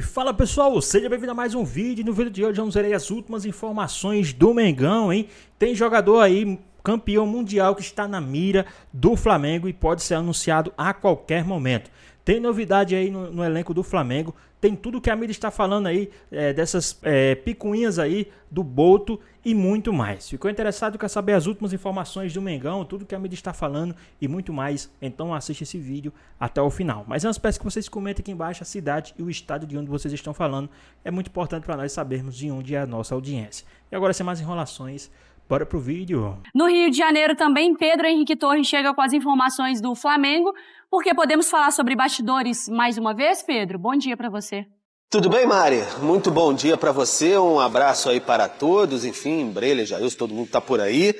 Fala pessoal, seja bem-vindo a mais um vídeo. No vídeo de hoje vamos ver as últimas informações do Mengão, hein? Tem jogador aí, campeão mundial, que está na mira do Flamengo e pode ser anunciado a qualquer momento. Tem novidade aí no elenco do Flamengo, tem tudo que a mídia está falando aí, dessas picuinhas aí do Boto e muito mais. Ficou interessado, quer saber as últimas informações do Mengão, tudo que a mídia está falando e muito mais? Então assiste esse vídeo até o final. Mas antes peço que vocês comentem aqui embaixo a cidade e o estado de onde vocês estão falando. É muito importante para nós sabermos de onde é a nossa audiência. E agora, sem mais enrolações, bora pro vídeo. No Rio de Janeiro também, Pedro Henrique Torres chega com as informações do Flamengo, porque podemos falar sobre bastidores mais uma vez, Pedro? Bom dia para você. Tudo bem, Mari? Muito bom dia para você, um abraço aí para todos, enfim, Breler, Jailson, todo mundo tá por aí.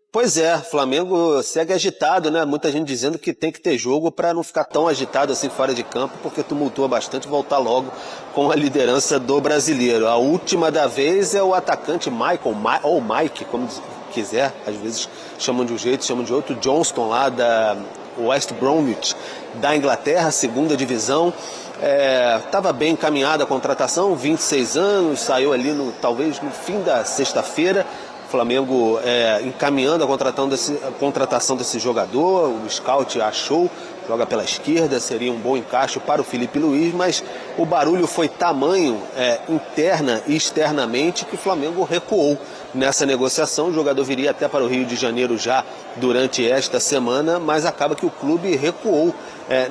Pois é, Flamengo segue agitado, né? Muita gente dizendo que tem que ter jogo para não ficar tão agitado assim fora de campo, porque tumultua bastante, voltar logo com a liderança do brasileiro. A última da vez é o atacante Michael, ou Mike, como quiser, às vezes chamam de um jeito, chamam de outro, Johnston lá da West Bromwich, da Inglaterra, segunda divisão. Estava bem encaminhada a contratação, 26 anos, saiu ali talvez no fim da sexta-feira. Flamengo encaminhando a contratação desse jogador, o scout achou, joga pela esquerda, seria um bom encaixe para o Felipe Luiz, mas o barulho foi tamanho interna e externamente que o Flamengo recuou nessa negociação. O jogador viria até para o Rio de Janeiro já durante esta semana, mas acaba que o clube recuou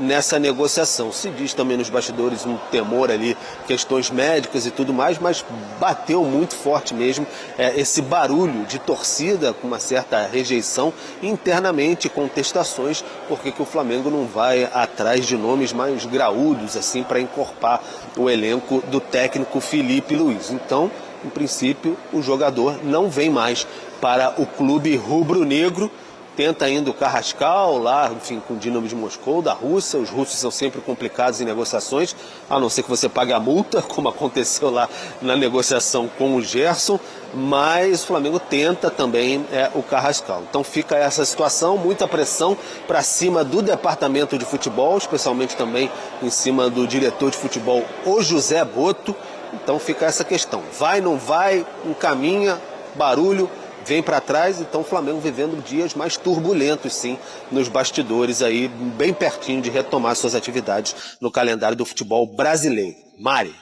nessa negociação. Se diz também nos bastidores um temor ali, questões médicas e tudo mais, mas bateu muito forte mesmo esse barulho de torcida com uma certa rejeição internamente, contestações, porque que o Flamengo não vai atrás de nomes mais graúdos assim para encorpar o elenco do técnico Felipe Luiz. Então, em princípio, o jogador não vem mais para o clube rubro-negro. Tenta ainda o Carrascal lá, enfim, com o Dinamo de Moscou, da Rússia. Os russos são sempre complicados em negociações, a não ser que você pague a multa, como aconteceu lá na negociação com o Gerson. Mas o Flamengo tenta também o Carrascal. Então fica essa situação, muita pressão para cima do departamento de futebol, especialmente também em cima do diretor de futebol, o José Boto. Então fica essa questão, vai, não vai, encaminha, barulho, vem para trás. Então o Flamengo vivendo dias mais turbulentos, sim, nos bastidores aí, bem pertinho de retomar suas atividades no calendário do futebol brasileiro. Mari.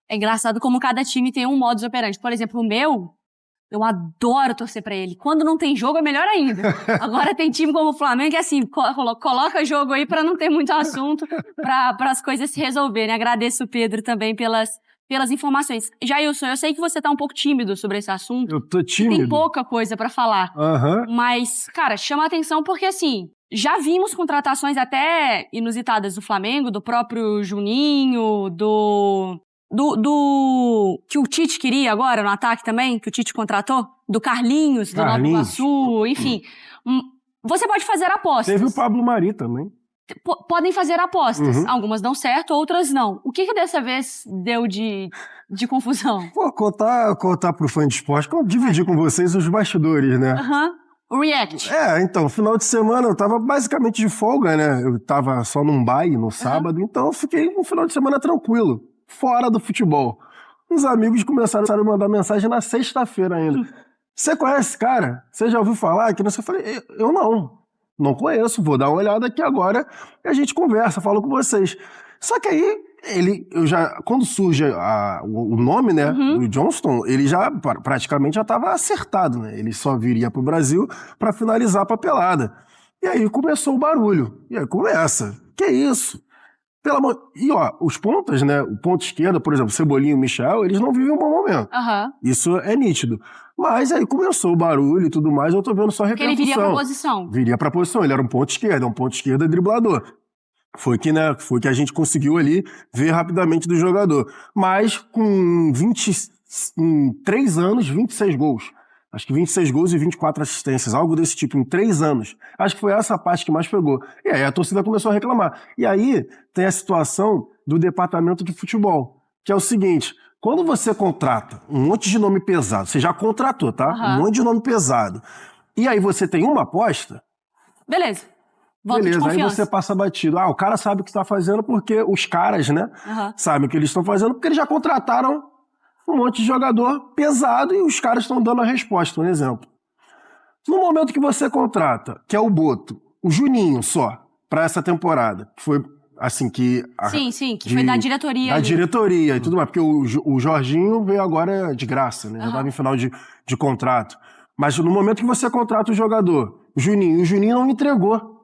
É engraçado como cada time tem um modus operandi. Por exemplo, o meu, eu adoro torcer pra ele. Quando não tem jogo é melhor ainda. Agora tem time como o Flamengo que é assim, coloca jogo aí pra não ter muito assunto, para as coisas se resolverem. Agradeço o Pedro também pelas informações. Jailson, eu sei que você tá um pouco tímido sobre esse assunto. Eu tô tímido. Tem pouca coisa pra falar. Mas, cara, chama a atenção porque, assim, já vimos contratações até inusitadas do Flamengo, do próprio Juninho, do que o Tite queria agora no ataque também, que o Tite contratou, do Carlinhos, do Nova Iguaçu, enfim. Você pode fazer apostas. Teve o Pablo Mari também. Podem fazer apostas. Algumas dão certo, outras não. O que dessa vez deu de confusão? Pô, contar pro fã de esporte, dividir com vocês os bastidores, né? O react. Então, final de semana eu tava basicamente de folga, né? Eu tava só num baile no sábado, então eu fiquei um final de semana tranquilo, fora do futebol. Uns amigos começaram a mandar mensagem na sexta-feira ainda. Você conhece esse cara? Você já ouviu falar? Que não sei. Eu falei, eu não conheço, vou dar uma olhada aqui agora e a gente conversa, falo com vocês. Só que aí, quando surge o nome, né, do Johnston, ele já praticamente já estava acertado, né? Ele só viria pro Brasil para finalizar a papelada. E aí começou o barulho. E aí começa. Que isso? E ó, os pontas, né, o ponto esquerdo, por exemplo, Cebolinha e o Michel, eles não vivem um bom momento. Isso é nítido. Mas aí começou o barulho e tudo mais, eu tô vendo só repercussão. Porque ele viria pra posição. Viria pra posição, ele era um ponto esquerdo driblador. Foi que a gente conseguiu ali ver rapidamente do jogador. Mas com em 3 anos, 26 gols. Acho que 26 gols e 24 assistências, algo desse tipo, em 3 anos. Acho que foi essa parte que mais pegou. E aí a torcida começou a reclamar. E aí tem a situação do departamento de futebol, que é o seguinte: quando você contrata um monte de nome pesado, você já contratou, tá? Um monte de nome pesado. E aí você tem uma aposta. Beleza. Voto beleza, de aí confiança. você passa batido. O cara sabe o que está fazendo porque os caras, né, sabem o que eles estão fazendo porque eles já contrataram um monte de jogador pesado e os caras estão dando a resposta. Um exemplo. No momento que você contrata, que é o Boto, o Juninho só, para essa temporada, que foi assim que... Sim, que foi da diretoria. Da diretoria e tudo mais, porque o Jorginho veio agora de graça, né? Já estava em final de contrato. Mas no momento que você contrata o jogador, o Juninho não entregou.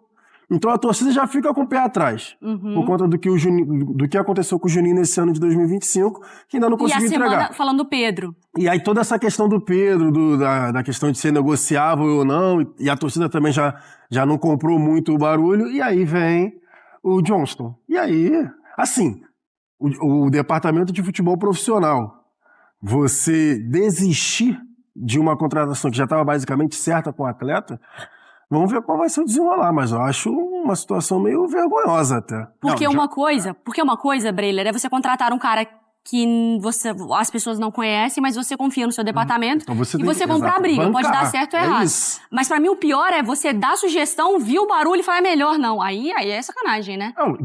Então a torcida já fica com o pé atrás. Por conta do que aconteceu com o Juninho nesse ano de 2025, que ainda não conseguiu entregar. E a semana falando do Pedro. E aí toda essa questão do Pedro, da questão de ser negociável ou não, e a torcida também já não comprou muito o barulho, e aí vem o Johnston. E aí, assim, o departamento de futebol profissional, você desistir de uma contratação que já estava basicamente certa com o atleta, vamos ver qual vai ser o desenrolar, mas eu acho uma situação meio vergonhosa até. Porque uma coisa, Breiler, é você contratar um cara que as pessoas não conhecem, mas você confia no seu departamento então você e você comprar a briga. Pode dar certo ou errado. Mas pra mim o pior é você dar sugestão, viu o barulho e falar, é melhor não. Aí é sacanagem, né? Não,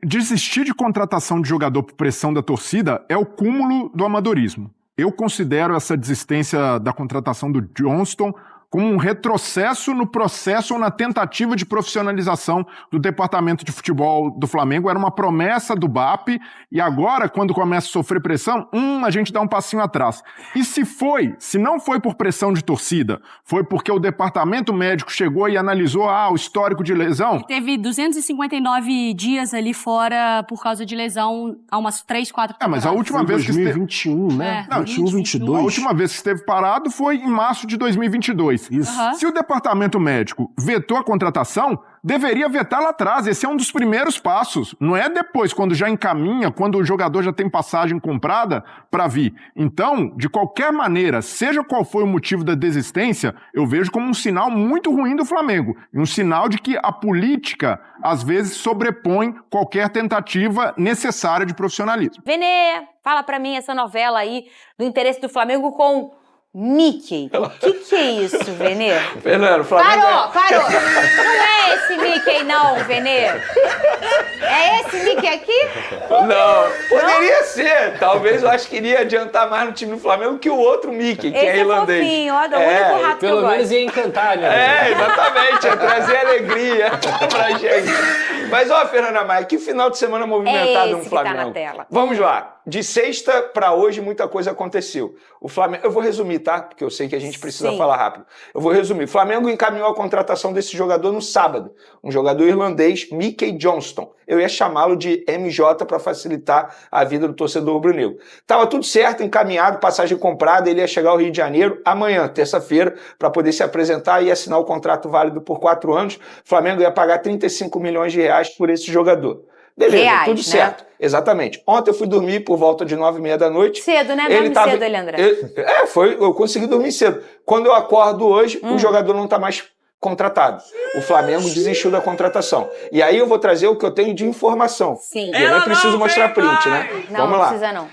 desistir de contratação de jogador por pressão da torcida é o cúmulo do amadorismo. Eu considero essa desistência da contratação do Johnston como um retrocesso no processo ou na tentativa de profissionalização do departamento de futebol do Flamengo. Era uma promessa do BAP e agora, quando começa a sofrer pressão, a gente dá um passinho atrás. E se não foi por pressão de torcida, foi porque o departamento médico chegou e analisou o histórico de lesão. Ele teve 259 dias ali fora por causa de lesão há umas 3, 4 temporadas. Mas a última vez 2021, né? 22. A última vez que esteve parado foi em março de 2022. Isso. Se o departamento médico vetou a contratação, deveria vetar lá atrás. Esse é um dos primeiros passos. Não é depois, quando já encaminha, quando o jogador já tem passagem comprada para vir. Então, de qualquer maneira, seja qual for o motivo da desistência, eu vejo como um sinal muito ruim do Flamengo. Um sinal de que a política, às vezes, sobrepõe qualquer tentativa necessária de profissionalismo. Vene, fala pra mim essa novela aí do interesse do Flamengo com Mickey. O que é isso, Vene? Fernando, Flamengo... Parou! Não é esse Mickey não, Vene. É esse Mickey aqui? Não, poderia ser. Talvez eu acho que iria adiantar mais no time do Flamengo que o outro Mickey, que é irlandês. Fofinho, ó, do único rato que eu Pelo menos gosto. ia encantar, né? Exatamente, ia trazer alegria pra gente. Mas, Fernanda Maia, que final de semana movimentado no esse Flamengo. que tá na tela. Vamos lá. De sexta pra hoje, muita coisa aconteceu. O Flamengo, eu vou resumir, tá? Porque eu sei que a gente precisa falar rápido. Eu vou resumir. O Flamengo encaminhou a contratação desse jogador no sábado. Um jogador irlandês, Mickey Johnston. Eu ia chamá-lo de MJ para facilitar a vida do torcedor rubro-negro. Tava tudo certo, encaminhado, passagem comprada, ele ia chegar ao Rio de Janeiro amanhã, terça-feira, para poder se apresentar e assinar o contrato válido por 4 anos. O Flamengo ia pagar 35 milhões de reais por esse jogador. Beleza, Reais, tudo né? certo. Exatamente. Ontem eu fui dormir por volta de 9h30 da noite. Cedo, né? Dorme cedo, ele, André. Eu consegui dormir cedo. Quando eu acordo hoje, o jogador não está mais contratado. O Flamengo desistiu da contratação. E aí eu vou trazer o que eu tenho de informação. Sim. E eu nem preciso mostrar print, né? Não, Vamos não lá. precisa não.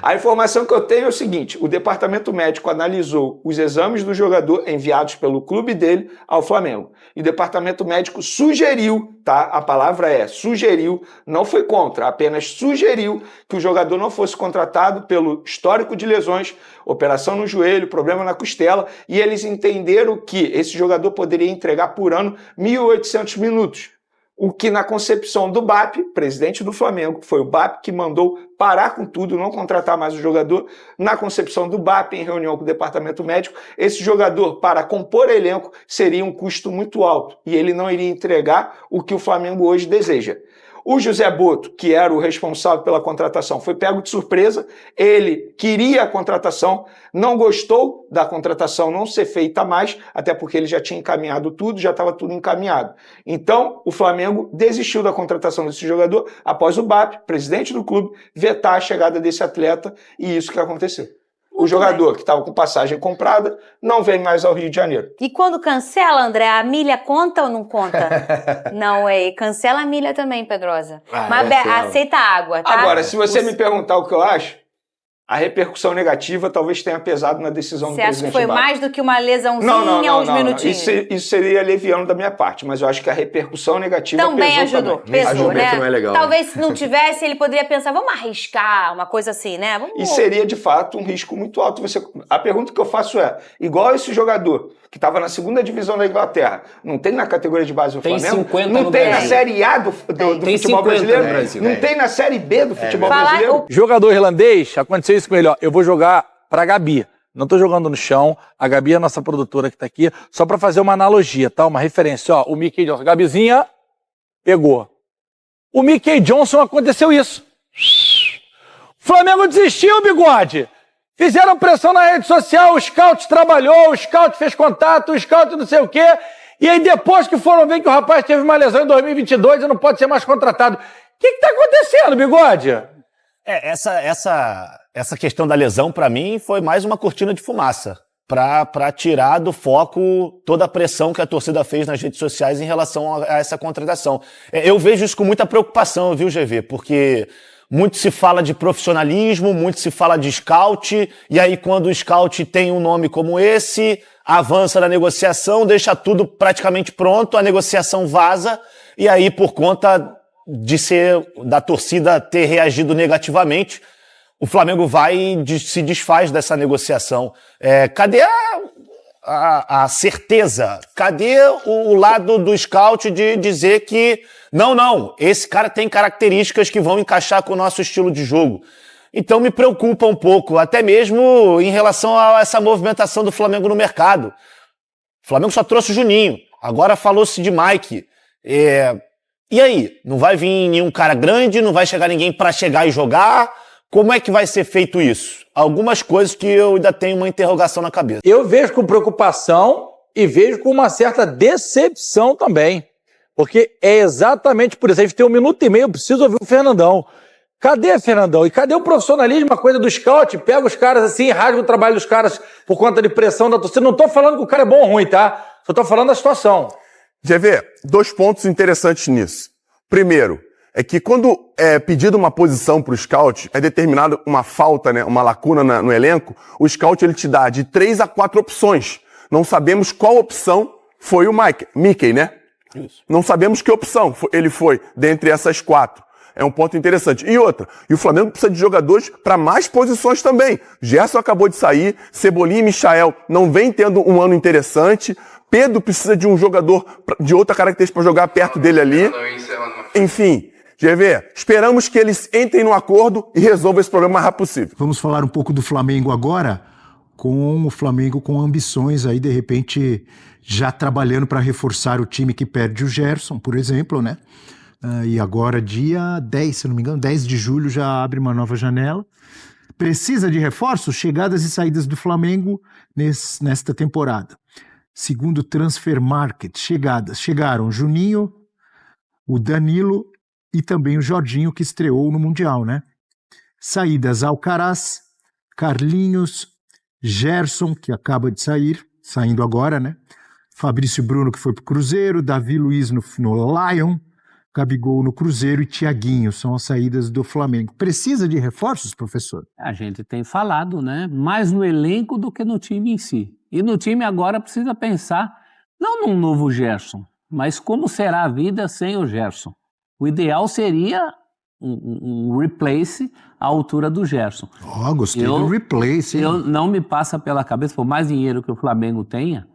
A informação que eu tenho é o seguinte: o departamento médico analisou os exames do jogador enviados pelo clube dele ao Flamengo. E o departamento médico sugeriu, tá? A palavra é sugeriu, não foi contra, apenas sugeriu que o jogador não fosse contratado pelo histórico de lesões, operação no joelho, problema na costela, e eles entenderam que esse jogador poderia entregar por ano 1.800 minutos. O que na concepção do BAP, presidente do Flamengo, foi o BAP que mandou parar com tudo, não contratar mais o jogador. Na concepção do BAP, em reunião com o departamento médico, esse jogador, para compor elenco, seria um custo muito alto e ele não iria entregar o que o Flamengo hoje deseja. O José Boto, que era o responsável pela contratação, foi pego de surpresa. Ele queria a contratação, não gostou da contratação não ser feita mais, até porque ele já tinha encaminhado tudo, já estava tudo encaminhado. Então, o Flamengo desistiu da contratação desse jogador após o BAP, presidente do clube, vetar a chegada desse atleta, e isso que aconteceu. O jogador que estava com passagem comprada não vem mais ao Rio de Janeiro. E quando cancela, André, a milha conta ou não conta? Não, cancela a milha também, Pedrosa. Mas aceita a água, tá? Agora, se você me perguntar o que eu acho, a repercussão negativa talvez tenha pesado na decisão do presidente. Você acha que foi Barros. mais do que uma lesãozinha, uns minutinhos? Isso seria leviano da minha parte, mas eu acho que a repercussão negativa também ajudou. Pesou, né? Não é legal, talvez se não tivesse, ele poderia pensar, vamos arriscar, uma coisa assim, né? E seria, de fato, um risco muito alto. A pergunta que eu faço é, igual esse jogador que estava na segunda divisão da Inglaterra, não tem na categoria de base do tem Flamengo? 50 não no tem Brasil. na Série A do futebol brasileiro? Não tem na Série B do futebol brasileiro? Jogador irlandês, aconteceu isso com ele, ó. Eu vou jogar pra Gabi. Não tô jogando no chão. A Gabi é a nossa produtora que tá aqui. Só pra fazer uma analogia, tá? Uma referência, ó. O Mickey Johnson. Gabizinha pegou. O Mickey Johnson aconteceu isso. O Flamengo desistiu, Bigode. Fizeram pressão na rede social, o scout trabalhou, o scout fez contato, o scout não sei o quê. E aí depois que foram ver que o rapaz teve uma lesão em 2022 e não pode ser mais contratado. O que tá acontecendo, Bigode? Essa questão da lesão, para mim, foi mais uma cortina de fumaça para tirar do foco toda a pressão que a torcida fez nas redes sociais em relação a essa contratação. Eu vejo isso com muita preocupação, viu, GV? Porque muito se fala de profissionalismo, muito se fala de scout, e aí quando o scout tem um nome como esse, avança na negociação, deixa tudo praticamente pronto, a negociação vaza, e aí por conta da torcida ter reagido negativamente, o Flamengo vai e se desfaz dessa negociação. Cadê a certeza? Cadê o lado do scout de dizer que não, esse cara tem características que vão encaixar com o nosso estilo de jogo? Então me preocupa um pouco, até mesmo em relação a essa movimentação do Flamengo no mercado. O Flamengo só trouxe o Juninho, agora falou-se de Mike. E aí? Não vai vir nenhum cara grande, não vai chegar ninguém para chegar e jogar? Como é que vai ser feito isso? Algumas coisas que eu ainda tenho uma interrogação na cabeça. Eu vejo com preocupação e vejo com uma certa decepção também. Porque é exatamente por isso. A gente tem 1 minuto e meio, eu preciso ouvir o Fernandão. Cadê, Fernandão? E cadê o profissionalismo, a coisa do scout? Pega os caras assim, rasga o trabalho dos caras por conta de pressão da torcida. Não tô falando que o cara é bom ou ruim, tá? Só tô falando da situação. GV, 2 pontos interessantes nisso. Primeiro, é que quando é pedido uma posição para o scout, é determinada uma falta, né, uma lacuna no elenco, o scout ele te dá de 3 a 4 opções. Não sabemos qual opção foi o Mickey, né? Isso. Não sabemos que opção ele foi dentre essas 4. É um ponto interessante. E outra, e o Flamengo precisa de jogadores para mais posições também. Gerson acabou de sair, Cebolinha e Michael não vem tendo um ano interessante, Pedro precisa de um jogador de outra característica para jogar perto dele ali. Enfim, GV, esperamos que eles entrem no acordo e resolvam esse problema o mais rápido possível. Vamos falar um pouco do Flamengo agora, com o Flamengo com ambições aí, de repente, já trabalhando para reforçar o time que perde o Gerson, por exemplo, né? E agora, dia 10, se não me engano, 10 de julho já abre uma nova janela. Precisa de reforços? Chegadas e saídas do Flamengo nesta temporada. Segundo o Transfer Market, chegaram Juninho, o Danilo e também o Jorginho, que estreou no Mundial, né? Saídas: Alcaraz, Carlinhos, Gerson, que acaba de saindo agora, né? Fabrício Bruno, que foi pro Cruzeiro, Davi Luiz no Lion, Gabigol no Cruzeiro e Thiaguinho, são as saídas do Flamengo. Precisa de reforços, professor? A gente tem falado, né? Mais no elenco do que no time em si. E no time agora precisa pensar, não num novo Gerson, mas como será a vida sem o Gerson. O ideal seria um replace à altura do Gerson. Gostei do replace. Não me passa pela cabeça, por mais dinheiro que o Flamengo tenha,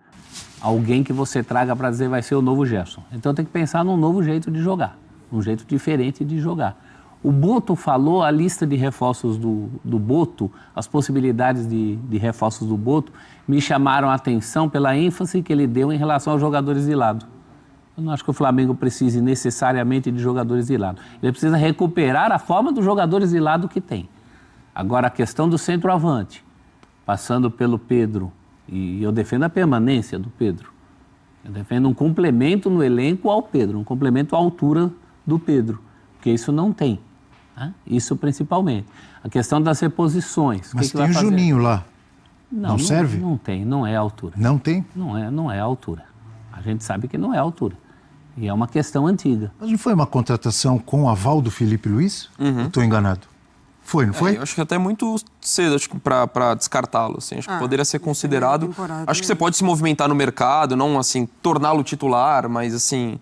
alguém que você traga para dizer vai ser o novo Gerson. Então tem que pensar num novo jeito de jogar, um jeito diferente de jogar. O Boto falou, a lista de reforços do Boto, as possibilidades de reforços do Boto, me chamaram a atenção pela ênfase que ele deu em relação aos jogadores de lado. Eu não acho que o Flamengo precise necessariamente de jogadores de lado. Ele precisa recuperar a forma dos jogadores de lado que tem. Agora, a questão do centroavante, passando pelo Pedro, e eu defendo a permanência do Pedro. Eu defendo um complemento no elenco ao Pedro, um complemento à altura do Pedro, porque isso não tem. Né? Isso principalmente. A questão das reposições. Mas tem o Juninho lá. Não serve? Não tem, não é a altura. Não tem? Não é a altura. A gente sabe que não é a altura. E é uma questão antiga. Mas não foi uma contratação com o aval do Felipe Luiz? Estou enganado? Foi, não foi? Eu acho que até muito cedo para descartá-lo. Assim. Acho que poderia ser considerado. Acho que você pode se movimentar no mercado, não assim torná-lo titular, mas assim.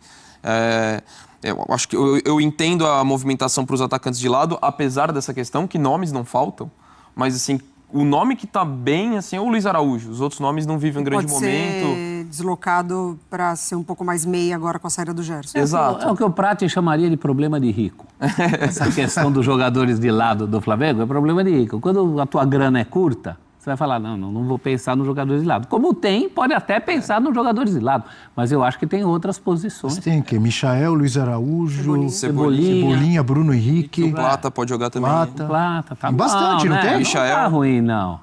Eu acho que eu entendo a movimentação para os atacantes de lado, apesar dessa questão que nomes não faltam, mas assim. O nome que tá bem, assim, é o Luiz Araújo. Os outros nomes não vivem um grande momento. Pode ser deslocado para ser um pouco mais meia agora com a saída do Gerson. Exato. É o que o Prati chamaria de problema de rico. Essa questão dos jogadores de lado do Flamengo é problema de rico. Quando a tua grana é curta, você vai falar, não vou pensar nos jogadores de lado. Como pode até pensar nos jogadores de lado, mas eu acho que tem outras posições. Mas tem que Michael, Luiz Araújo, Cebolinha, Bruno Henrique. O Plata pode jogar também. Plata, tá bastante, não tem? Michael. Não tá ruim, não.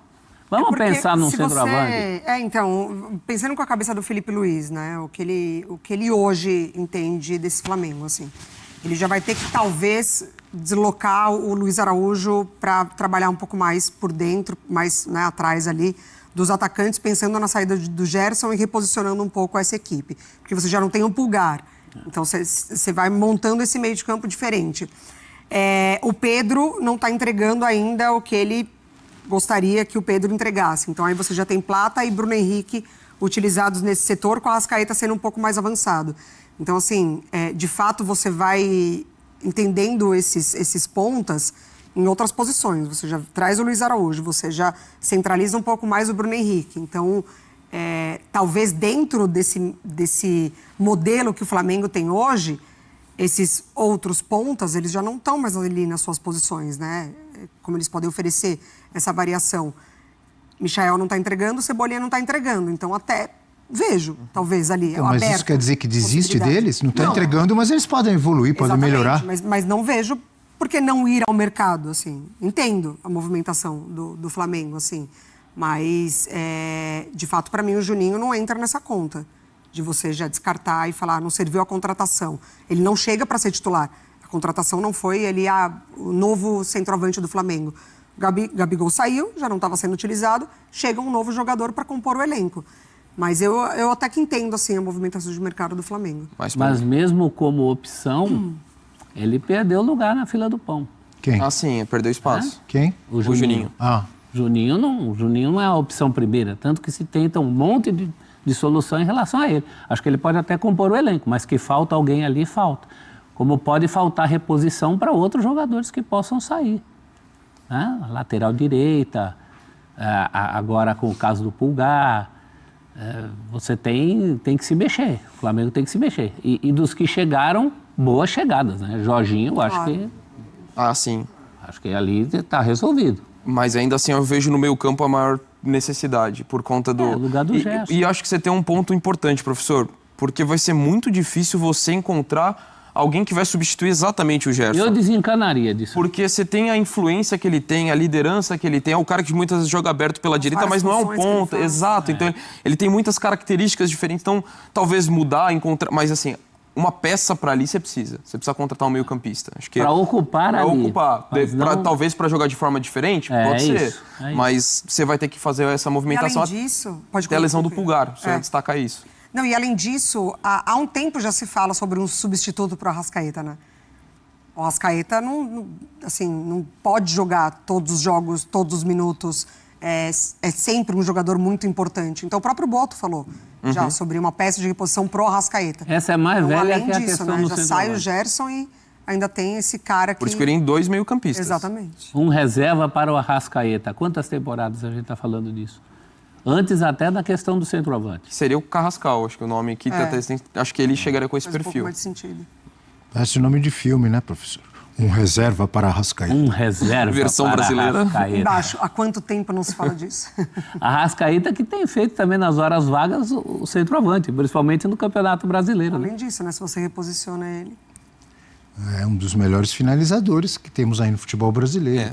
Vamos pensar num centroavante. Então, pensando com a cabeça do Felipe Luiz, né? O que ele hoje entende desse Flamengo, assim. Ele já vai ter que, talvez, deslocar o Luiz Araújo para trabalhar um pouco mais por dentro, mais atrás ali dos atacantes, pensando na saída do Gerson e reposicionando um pouco essa equipe. Porque você já não tem o Pulgar. Então, você vai montando esse meio de campo diferente. O Pedro não está entregando ainda o que ele gostaria que o Pedro entregasse. Então, aí você já tem Plata e Bruno Henrique utilizados nesse setor, com a Arrascaeta sendo um pouco mais avançado. Então, assim, de fato, você vai entendendo esses pontas em outras posições. Você já traz o Luiz Araújo, você já centraliza um pouco mais o Bruno Henrique. Então, talvez dentro desse modelo que o Flamengo tem hoje, esses outros pontas, eles já não estão mais ali nas suas posições, né? Como eles podem oferecer essa variação. Michael não está entregando, Cebolinha não está entregando. Então, até vejo, talvez, ali, então, mas isso quer dizer que desiste deles? Não está entregando, mas eles podem evoluir, podem melhorar. Mas não vejo por que não ir ao mercado, assim. Entendo a movimentação do Flamengo, assim. Mas, de fato, para mim, o Juninho não entra nessa conta de você já descartar e falar, não serviu a contratação. Ele não chega para ser titular. A contratação não foi, ele é o novo centroavante do Flamengo. Gabigol saiu, já não estava sendo utilizado, chega um novo jogador para compor o elenco. Mas eu até que entendo, assim, a movimentação de mercado do Flamengo. Mas mesmo como opção, ele perdeu lugar na fila do pão. Quem? Ah, sim, perdeu espaço. Quem? O Juninho. Juninho não é a opção primeira, tanto que se tenta um monte de solução em relação a ele. Acho que ele pode até compor o elenco, mas que falta alguém ali, falta. Como pode faltar reposição para outros jogadores que possam sair. Né? Lateral direita, agora com o caso do Pulgar, você tem que se mexer. O Flamengo tem que se mexer. E dos que chegaram, boas chegadas, né? Jorginho, eu acho que... Ah, sim. Acho que ali está resolvido. Mas ainda assim eu vejo no meio campo a maior necessidade, por conta do... lugar do Gerson. E acho que você tem um ponto importante, professor, porque vai ser muito difícil você encontrar alguém que vai substituir exatamente o Gerson. Eu desencanaria disso. Porque você tem a influência que ele tem, a liderança que ele tem, é o cara que muitas vezes joga aberto pela direita, mas não é um ponta. Exato, então ele tem muitas características diferentes, então talvez mudar, encontrar... Mas assim, uma peça para ali você precisa contratar um meio-campista. Para ocupar ali. Talvez para jogar de forma diferente, pode ser. Mas você vai ter que fazer essa movimentação. E além disso, pode até a lesão do Pulgar, você destaca isso. Não, e além disso, há um tempo já se fala sobre um substituto para o Arrascaeta, né? O Arrascaeta não pode jogar todos os jogos, todos os minutos. É sempre um jogador muito importante. Então o próprio Boto falou já sobre uma peça de reposição pro Arrascaeta. Essa é mais velha além que a disso, questão né? do Já sai o Gerson e ainda tem esse cara que... Por isso que ele tem 2 meio-campistas. Exatamente. Um reserva para o Arrascaeta. Quantas temporadas a gente está falando disso? Antes até da questão do centroavante. Seria o Carrascal, acho que o nome aqui. Acho que ele chegaria com esse perfil. Um pouco mais de sentido. Parece o nome de filme, né, professor? Um reserva para Arrascaeta. Um reserva versão para brasileira. Arrascaeta. Embaixo, há quanto tempo não se fala disso? Arrascaeta que tem feito também nas horas vagas o centroavante, principalmente no Campeonato Brasileiro. Além disso, né? Se você reposiciona ele. É um dos melhores finalizadores que temos aí no futebol brasileiro.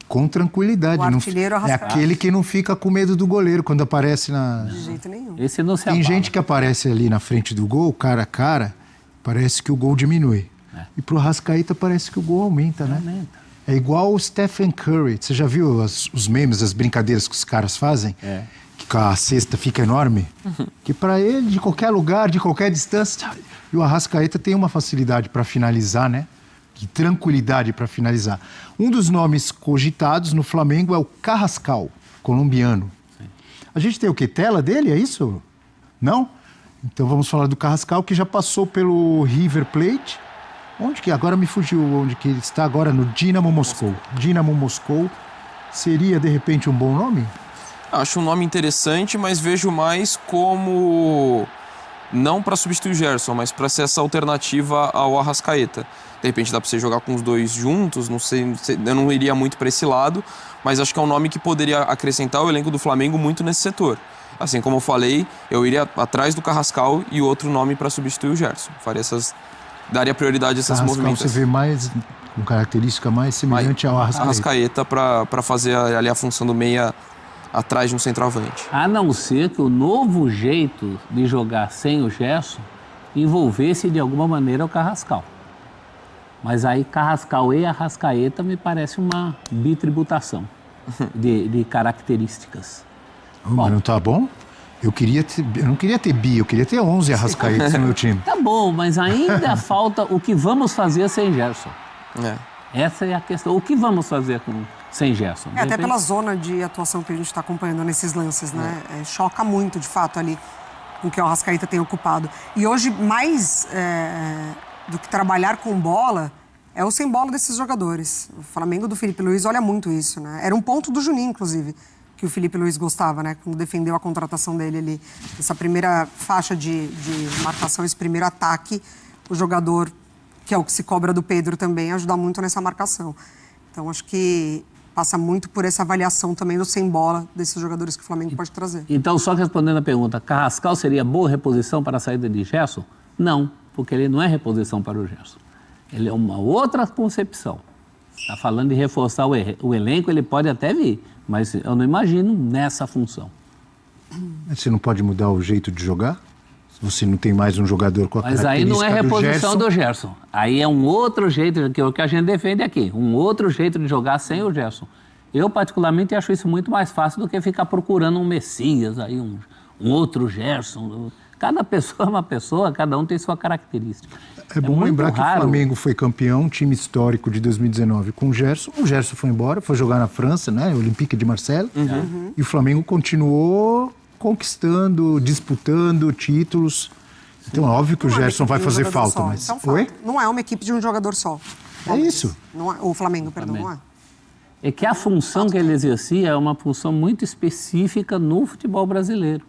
Com tranquilidade. O artilheiro é aquele que não fica com medo do goleiro quando aparece na... De jeito nenhum. Esse não se Tem gente que aparece ali na frente do gol, cara a cara, parece que o gol diminui. E pro Arrascaeta parece que o gol aumenta, né? É igual o Stephen Curry. Você já viu os memes, as brincadeiras que os caras fazem? Que a cesta fica enorme? Que para ele, de qualquer lugar, de qualquer distância... E o Arrascaeta tem uma facilidade para finalizar, né? Que tranquilidade para finalizar. Um dos nomes cogitados no Flamengo é o Carrascal, colombiano. A gente tem o quê? Tela dele, é isso? Não? Então vamos falar do Carrascal, que já passou pelo River Plate. Onde que agora me fugiu? Onde que ele está agora? No Dinamo Moscou. Dinamo Moscou seria, de repente, um bom nome? Acho um nome interessante, mas vejo mais como não para substituir o Gerson, mas para ser essa alternativa ao Arrascaeta. De repente dá para você jogar com os dois juntos, não sei, eu não iria muito para esse lado, mas acho que é um nome que poderia acrescentar o elenco do Flamengo muito nesse setor. Assim como eu falei, eu iria atrás do Carrascal e outro nome para substituir o Gerson. Daria prioridade a essas movimentações. Você vê mais, com característica mais semelhante ao Arrascaeta. Arrascaeta para fazer ali a função do meia atrás de um centroavante. A não ser que o novo jeito de jogar sem o Gerson envolvesse de alguma maneira o Carrascal. Mas aí Carrascal e Arrascaeta me parece uma bitributação de características. Mas não tá bom? Eu não queria ter eu queria ter 11 Arrascaetas no meu time. Tá bom, mas ainda falta o que vamos fazer sem Gerson. Essa é a questão. O que vamos fazer sem Gerson? Até pela zona de atuação que a gente está acompanhando nesses lances, né? Choca muito, de fato, ali com o que o Arrascaeta tem ocupado. E hoje, mais do que trabalhar com bola, é o sem bola desses jogadores. O Flamengo do Felipe Luiz olha muito isso, né? Era um ponto do Juninho, inclusive, que o Felipe Luiz gostava, né? Quando defendeu a contratação dele ali. Essa primeira faixa de marcação, esse primeiro ataque, o jogador, que é o que se cobra do Pedro também, ajuda muito nessa marcação. Então, acho que passa muito por essa avaliação também do sem bola desses jogadores que o Flamengo pode trazer. Então, só respondendo a pergunta, Carrascal seria boa reposição para a saída de Gerson? Não, porque ele não é reposição para o Gerson. Ele é uma outra concepção. Está falando de reforçar o elenco, ele pode até vir, mas eu não imagino nessa função. Você não pode mudar o jeito de jogar? Se você não tem mais um jogador com a característica do Gerson... Mas aí não é reposição do Gerson. Aí é um outro jeito, que é o que a gente defende aqui, um outro jeito de jogar sem o Gerson. Eu, particularmente, acho isso muito mais fácil do que ficar procurando um Messias, aí um outro Gerson. Cada pessoa é uma pessoa, cada um tem sua característica. É bom lembrar que o Flamengo foi campeão, time histórico de 2019 com o Gerson. O Gerson foi embora, foi jogar na França, né? Olympique de Marseille. E o Flamengo continuou conquistando, disputando títulos. Então é óbvio que o Gerson vai fazer falta, mas... Não é uma equipe de um jogador só. É isso. Não é, o Flamengo, perdão, não é. É que a função que ele exercia é uma função muito específica no futebol brasileiro.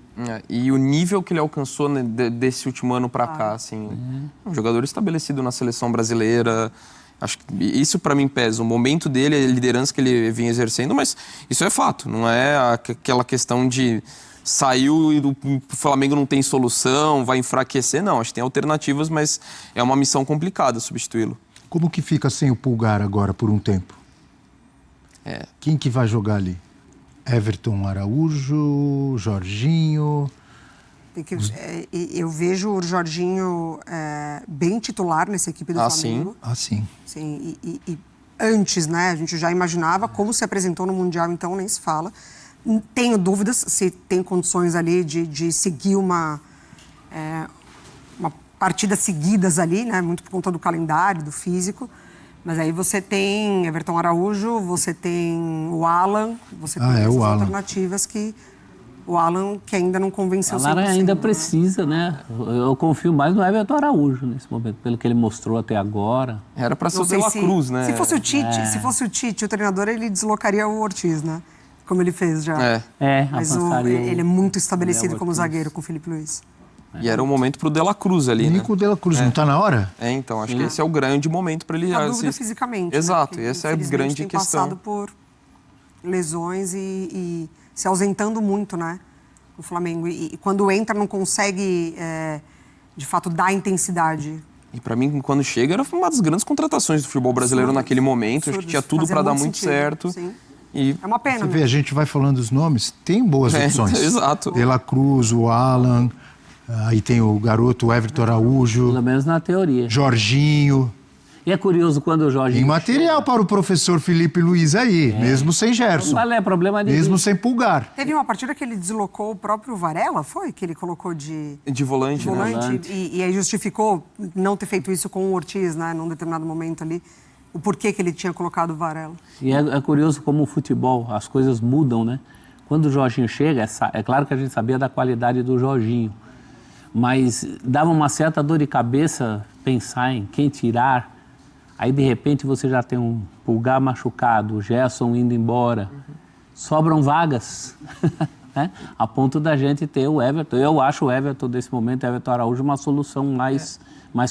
E o nível que ele alcançou desse último ano para cá, assim, um jogador estabelecido na seleção brasileira, acho que isso para mim pesa. O momento dele, a liderança que ele vinha exercendo, mas isso é fato, não é aquela questão de saiu e o Flamengo não tem solução, vai enfraquecer, não. Acho que tem alternativas, mas é uma missão complicada substituí-lo. Como que fica sem o Pulgar agora por um tempo? Quem que vai jogar ali? Everton Araújo, Jorginho... Eu vejo o Jorginho bem titular nessa equipe do Flamengo. Sim. Sim, e antes, né, a gente já imaginava como se apresentou no Mundial, então nem se fala. Tenho dúvidas se tem condições ali de seguir uma partida seguidas ali, né, muito por conta do calendário, do físico. Mas aí você tem Everton Araújo, você tem o Alan, você tem essas alternativas que... O Alan, que ainda não convenceu 100%. O Alan ainda precisa, né? Eu confio mais no Everton Araújo nesse momento, pelo que ele mostrou até agora. Era para ser o De La Cruz, né? Se fosse o Tite, o treinador, ele deslocaria o Ortiz, né? Como ele fez já. Mas ele é muito estabelecido como zagueiro com o Felipe Luiz. E era o momento pro De La Cruz ali, Nico De La Cruz, não tá na hora? Então, acho que esse é o grande momento para ele... A dúvida fisicamente. Exato, né? Essa é a grande tem questão. Passado por lesões e se ausentando muito, né? O Flamengo. E quando entra, não consegue, de fato, dar intensidade. E para mim, quando chega, era uma das grandes contratações do futebol brasileiro naquele momento. Acho que tinha tudo para dar muito certo. Sim. E é uma pena. Você vê, a gente vai falando dos nomes, tem boas opções. Exato. De La Cruz, o Alan, aí tem o garoto Everton Araújo. Pelo menos na teoria. Jorginho. E é curioso quando o Jorge... Tem material para o professor Felipe Luiz aí, mesmo sem Gerson. Não é problema nenhum. Mesmo sem Pulgar. Teve uma partida que ele deslocou o próprio Varela, foi? Que ele colocou de volante, né? Volante. E aí justificou não ter feito isso com o Ortiz, né? Num determinado momento ali. O porquê que ele tinha colocado o Varela. E é curioso como o futebol, as coisas mudam, né? Quando o Jorginho chega, é claro que a gente sabia da qualidade do Jorginho, mas dava uma certa dor de cabeça pensar em quem tirar. Aí, de repente, você já tem um Pulgar machucado, o Gerson indo embora. Sobram vagas, né? A ponto da gente ter o Everton. Eu acho o Everton, nesse momento, o Everton Araújo, uma solução mais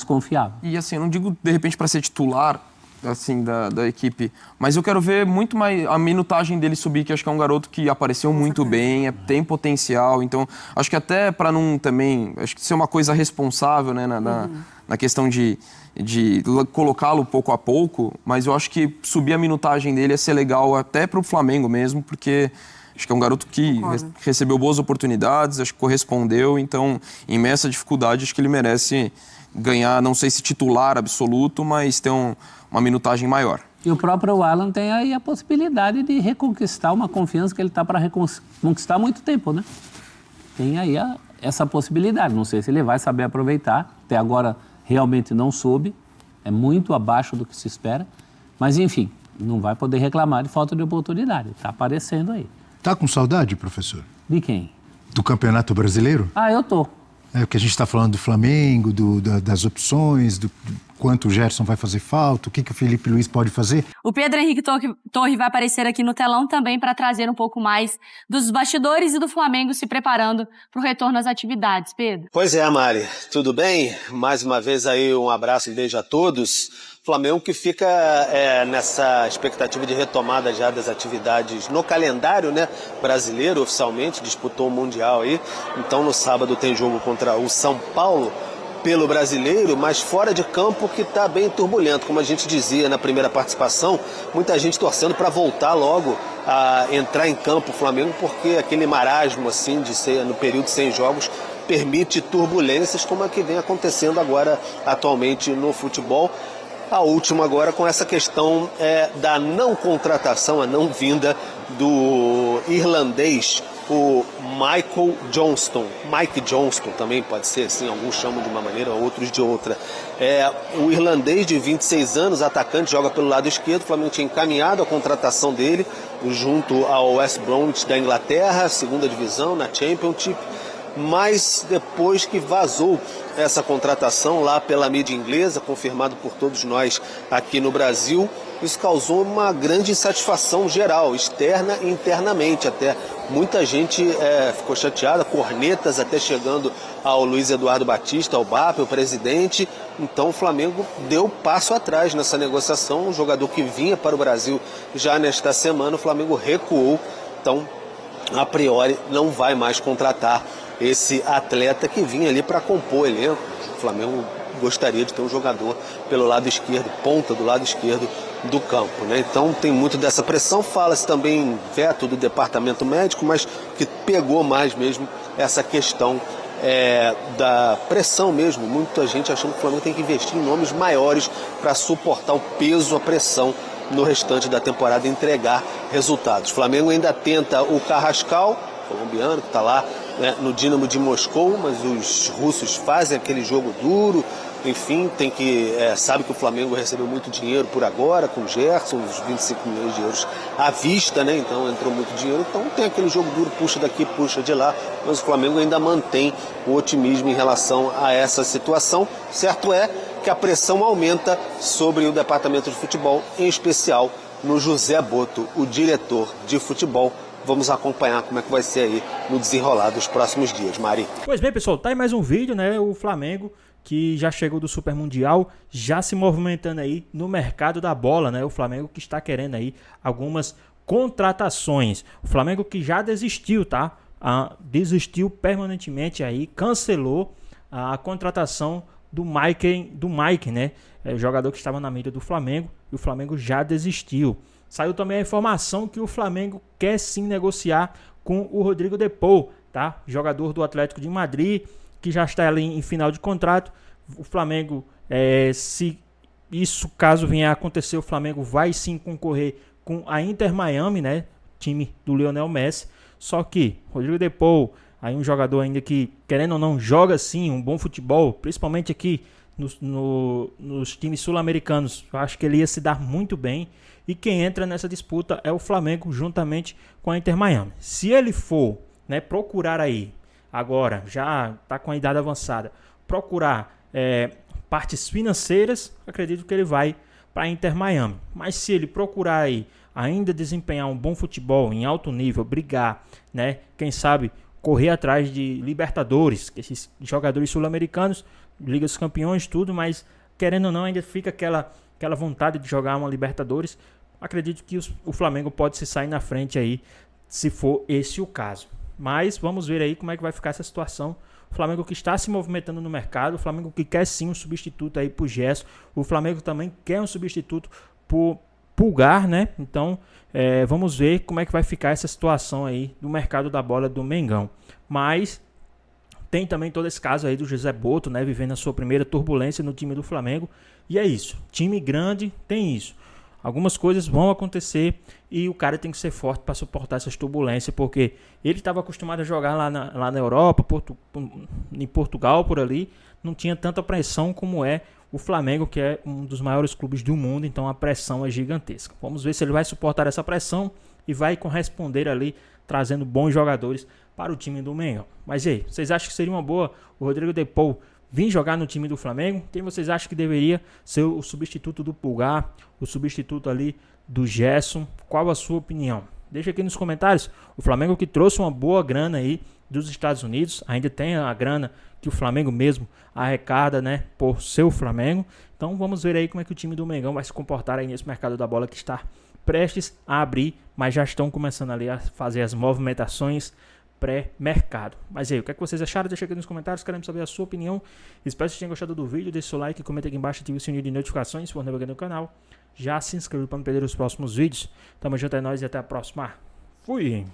confiável. E assim, eu não digo, de repente, para ser titular, assim, da equipe, mas eu quero ver muito mais a minutagem dele subir, que acho que é um garoto que apareceu muito bem, tem potencial, então acho que até para não também, acho que ser uma coisa responsável, né, na questão de colocá-lo pouco a pouco, mas eu acho que subir a minutagem dele ia ser legal até para o Flamengo mesmo, porque acho que é um garoto que recebeu boas oportunidades, acho que correspondeu, então em meio a essa dificuldade acho que ele merece ganhar, não sei se titular absoluto, mas ter uma minutagem maior. E o próprio Alan tem aí a possibilidade de reconquistar uma confiança que ele está para reconquistar há muito tempo, né? Tem aí essa possibilidade. Não sei se ele vai saber aproveitar. Até agora realmente não soube. É muito abaixo do que se espera. Mas, enfim, não vai poder reclamar de falta de oportunidade. Está aparecendo aí. Tá com saudade, professor? De quem? Do Campeonato Brasileiro? Ah, eu tô. É o que a gente está falando do Flamengo, das opções, do quanto o Gerson vai fazer falta, o que o Felipe Luiz pode fazer. O Pedro Henrique Torre vai aparecer aqui no telão também para trazer um pouco mais dos bastidores e do Flamengo se preparando para o retorno às atividades. Pedro. Pois é, Mari, tudo bem? Mais uma vez aí um abraço e beijo a todos. Flamengo que fica nessa expectativa de retomada já das atividades no calendário, né, brasileiro, oficialmente, disputou o Mundial aí. Então no sábado tem jogo contra o São Paulo pelo Brasileiro, mas fora de campo que está bem turbulento, como a gente dizia na primeira participação, muita gente torcendo para voltar logo a entrar em campo o Flamengo, porque aquele marasmo assim de ser no período sem jogos permite turbulências como a que vem acontecendo agora atualmente no futebol. A última agora com essa questão da não contratação, a não vinda do irlandês, o Mike Johnston também pode ser assim, alguns chamam de uma maneira, outros de outra. O irlandês de 26 anos, atacante, joga pelo lado esquerdo. O Flamengo tinha encaminhado a contratação dele junto ao West Bromwich da Inglaterra, segunda divisão, na Championship. Mas depois que vazou essa contratação lá pela mídia inglesa, confirmado por todos nós aqui no Brasil, isso causou uma grande insatisfação geral, externa e internamente até. Muita gente ficou chateada, cornetas até chegando ao Luiz Eduardo Batista, ao BAP, o presidente. Então o Flamengo deu passo atrás nessa negociação, um jogador que vinha para o Brasil já nesta semana, o Flamengo recuou, então a priori não vai mais contratar esse atleta que vinha ali para compor o elenco. O Flamengo gostaria de ter um jogador pelo lado esquerdo, ponta do lado esquerdo do campo, né? Então tem muito dessa pressão, fala-se também em veto do departamento médico, mas que pegou mais mesmo essa questão da pressão mesmo. Muita gente achando que o Flamengo tem que investir em nomes maiores para suportar o peso, a pressão no restante da temporada e entregar resultados. O Flamengo ainda tenta o Carrascal, colombiano, que está lá no Dinamo de Moscou, mas os russos fazem aquele jogo duro, enfim, sabe que o Flamengo recebeu muito dinheiro por agora, com o Gerson, uns 25 milhões de euros à vista, né? Então entrou muito dinheiro, então tem aquele jogo duro, puxa daqui, puxa de lá, mas o Flamengo ainda mantém o otimismo em relação a essa situação. Certo é que a pressão aumenta sobre o departamento de futebol, em especial no José Boto, o diretor de futebol. Vamos acompanhar como é que vai ser aí no desenrolar dos próximos dias, Mari. Pois bem, pessoal, tá aí mais um vídeo, né? O Flamengo, que já chegou do Super Mundial, já se movimentando aí no mercado da bola, né? O Flamengo que está querendo aí algumas contratações. O Flamengo que já desistiu, tá? Desistiu permanentemente aí, cancelou a contratação do Mike, né? Jogador que estava na mira do Flamengo, e o Flamengo já desistiu. Saiu também a informação que o Flamengo quer sim negociar com o Rodrigo De Paul, tá? Jogador do Atlético de Madrid, que já está ali em final de contrato. O Flamengo se isso, caso venha a acontecer, o Flamengo vai sim concorrer com a Inter Miami, né? Time do Lionel Messi. Só que Rodrigo De Paul, aí um jogador ainda que, querendo ou não, joga sim um bom futebol, principalmente aqui nos times sul-americanos. Eu acho que ele ia se dar muito bem. E quem entra nessa disputa é o Flamengo, juntamente com a Inter Miami. Se ele for, né, procurar aí, agora, já está com a idade avançada, procurar partes financeiras, acredito que ele vai para a Inter Miami. Mas se ele procurar aí ainda desempenhar um bom futebol em alto nível, brigar, né, quem sabe correr atrás de Libertadores, que esses jogadores sul-americanos, Liga dos Campeões, tudo, mas querendo ou não ainda fica aquela vontade de jogar uma Libertadores. Acredito que o Flamengo pode se sair na frente aí, se for esse o caso. Mas vamos ver aí como é que vai ficar essa situação. O Flamengo que está se movimentando no mercado, o Flamengo que quer sim um substituto aí pro Gerson, o Flamengo também quer um substituto pro Pulgar, né? Então, vamos ver como é que vai ficar essa situação aí do mercado da bola do Mengão. Mas tem também todo esse caso aí do José Boto, né? Vivendo a sua primeira turbulência no time do Flamengo. E é isso. Time grande tem isso. Algumas coisas vão acontecer e o cara tem que ser forte para suportar essas turbulências, porque ele estava acostumado a jogar lá na Europa, em Portugal, por ali, não tinha tanta pressão como é o Flamengo, que é um dos maiores clubes do mundo, então a pressão é gigantesca. Vamos ver se ele vai suportar essa pressão e vai corresponder ali, trazendo bons jogadores para o time do Mengão. Mas e aí, vocês acham que seria uma boa o Rodrigo De Paul vir jogar no time do Flamengo? Quem vocês acham que deveria ser o substituto do Pulgar, o substituto ali do Gerson? Qual a sua opinião? Deixa aqui nos comentários. O Flamengo que trouxe uma boa grana aí dos Estados Unidos, ainda tem a grana que o Flamengo mesmo arrecada, né, por ser o Flamengo. Então vamos ver aí como é que o time do Mengão vai se comportar aí nesse mercado da bola que está prestes a abrir, mas já estão começando ali a fazer as movimentações pré-mercado. Mas aí, o que é que vocês acharam? Deixa aqui nos comentários, queremos saber a sua opinião. Espero que vocês tenham gostado do vídeo, deixe seu like, comenta aqui embaixo, ative o sininho de notificações, se for novo aqui no canal. Já se inscreva para não perder os próximos vídeos. Tamo junto, é nóis e até a próxima. Fui!